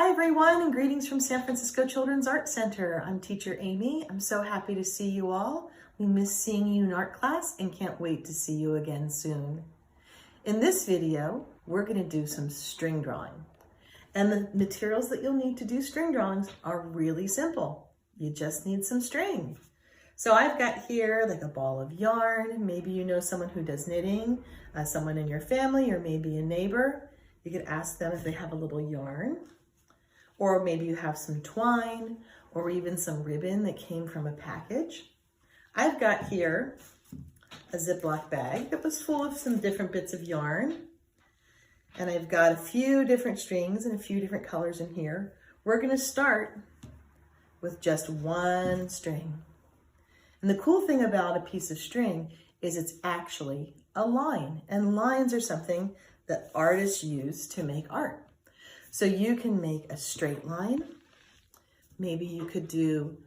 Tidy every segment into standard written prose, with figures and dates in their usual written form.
Hi everyone, and greetings from San Francisco Children's Art Center. I'm teacher Amy. I'm so happy to see you all. We miss seeing you in art class and can't wait to see you again soon. In this video, we're going to do some string drawing. And the materials that you'll need to do string drawings are really simple. You just need some string. So I've got here like a ball of yarn. Maybe you know someone who does knitting, someone in your family, or maybe a neighbor. You could ask them if they have a little yarn. Or maybe you have some twine or even some ribbon that came from a package. I've got here a Ziploc bag that was full of some different bits of yarn. And I've got a few different strings and a few different colors in here. We're going to start with just one string. And the cool thing about a piece of string is it's actually a line. And lines are something that artists use to make art. So you can make a straight line. Maybe you could do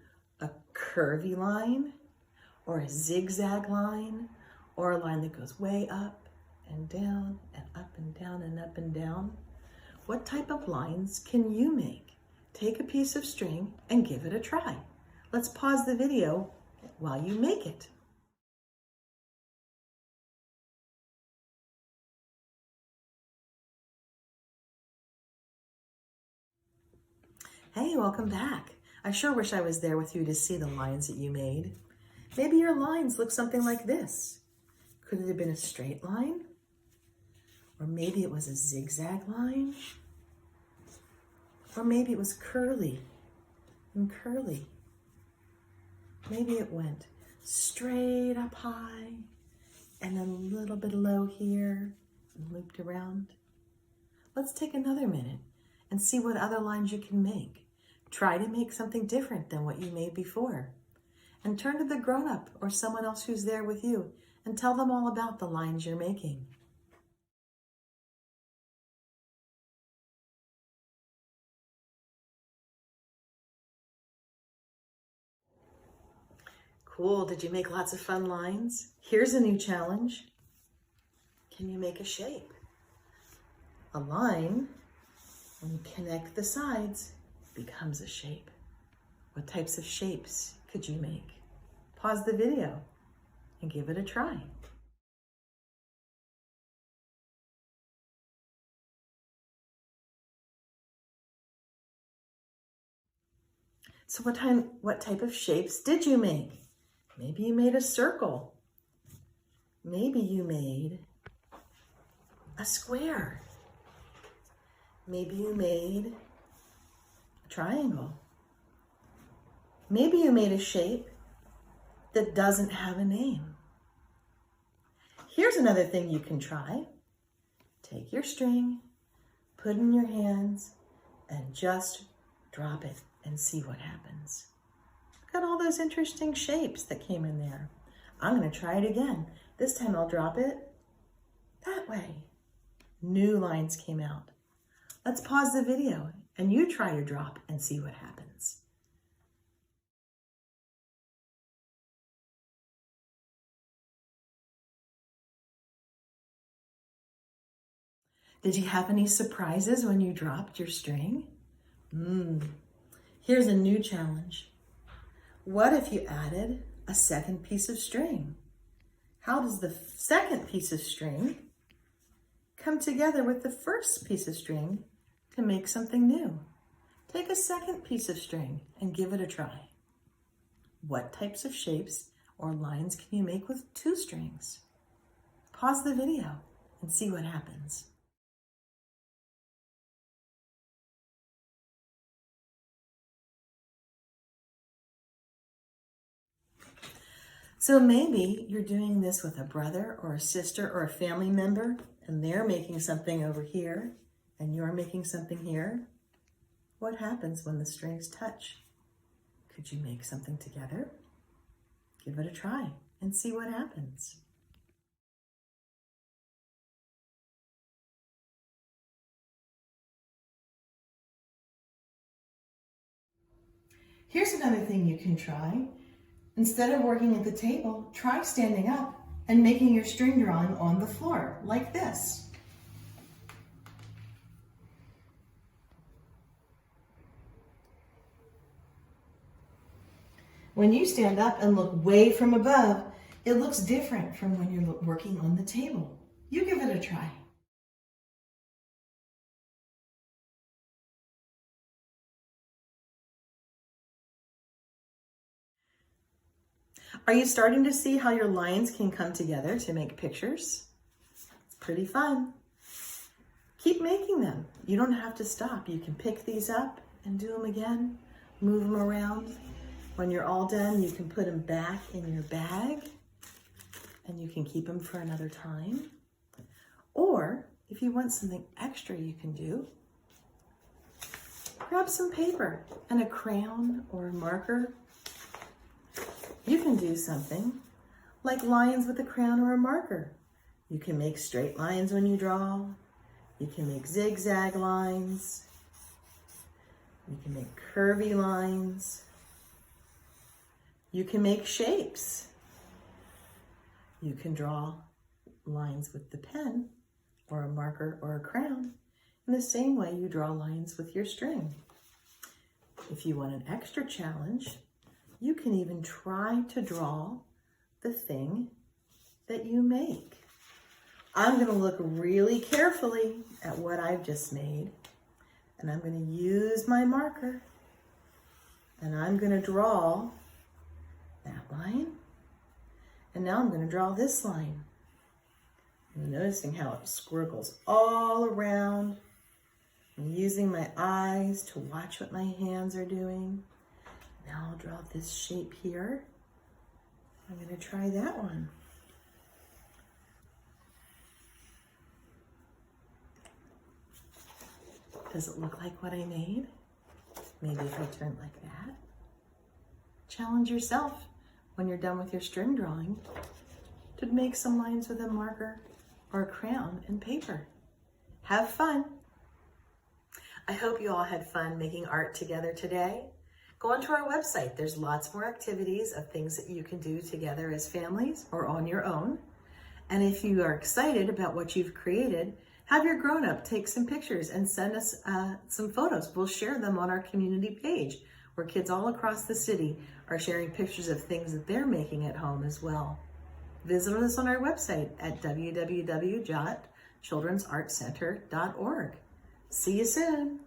a curvy line or a zigzag line or a line that goes way up and down and up and down and up and down. What type of lines can you make? Take a piece of string and give it a try. Let's pause the video while you make it. Hey, welcome back. I sure wish I was there with you to see the lines that you made. Maybe your lines look something like this. Could it have been a straight line? Or maybe it was a zigzag line? Or maybe it was curly and curly. Maybe it went straight up high and then a little bit low here and looped around. Let's take another minute and see what other lines you can make. Try to make something different than what you made before. And turn to the grown-up or someone else who's there with you and tell them all about the lines you're making. Cool, did you make lots of fun lines? Here's a new challenge. Can you make a shape? A line, when you connect the sides, becomes a shape. What types of shapes could you make? Pause the video and give it a try. So what type of shapes did you make? Maybe you made a circle. Maybe you made a square. Maybe you made triangle. Maybe you made a shape that doesn't have a name. Here's another thing you can try. Take your string, put it in your hands, and just drop it and see what happens. Look at all those interesting shapes that came in there. I'm going to try it again. This time I'll drop it that way. New lines came out. Let's pause the video and you try to drop and see what happens. Did you have any surprises when you dropped your string? Here's a new challenge. What if you added a second piece of string? How does the second piece of string come together with the first piece of string to make something new? Take a second piece of string and give it a try. What types of shapes or lines can you make with two strings? Pause the video and see what happens. So maybe you're doing this with a brother or a sister or a family member, and they're making something over here, and you're making something here. What happens when the strings touch? Could you make something together? Give it a try and see what happens. Here's another thing you can try. Instead of working at the table, try standing up and making your string drawing on the floor, like this. When you stand up and look way from above, it looks different from when you're working on the table. You give it a try. Are you starting to see how your lines can come together to make pictures? It's pretty fun. Keep making them. You don't have to stop. You can pick these up and do them again, move them around. When you're all done, you can put them back in your bag and you can keep them for another time. Or if you want something extra you can do, grab some paper and a crayon or a marker. You can do something like lines with a crayon or a marker. You can make straight lines when you draw. You can make zigzag lines. You can make curvy lines. You can make shapes. You can draw lines with the pen or a marker or a crayon in the same way you draw lines with your string. If you want an extra challenge, you can even try to draw the thing that you make. I'm going to look really carefully at what I've just made, and I'm going to use my marker, and I'm going to draw that line, and now I'm going to draw this line. I'm noticing how it squircles all around. I'm using my eyes to watch what my hands are doing. Now I'll draw this shape here. I'm going to try that one. Does it look like what I made? Maybe if I turn like that. Challenge yourself when you're done with your string drawing to make some lines with a marker or a crayon and paper. Have fun. I hope you all had fun making art together today. Go onto our website. There's lots more activities of things that you can do together as families or on your own. And if you are excited about what you've created, have your grown-up take some pictures and send us some photos. We'll share them on our community page where kids all across the city are sharing pictures of things that they're making at home as well. Visit us on our website at www.childrensartcenter.org. See you soon.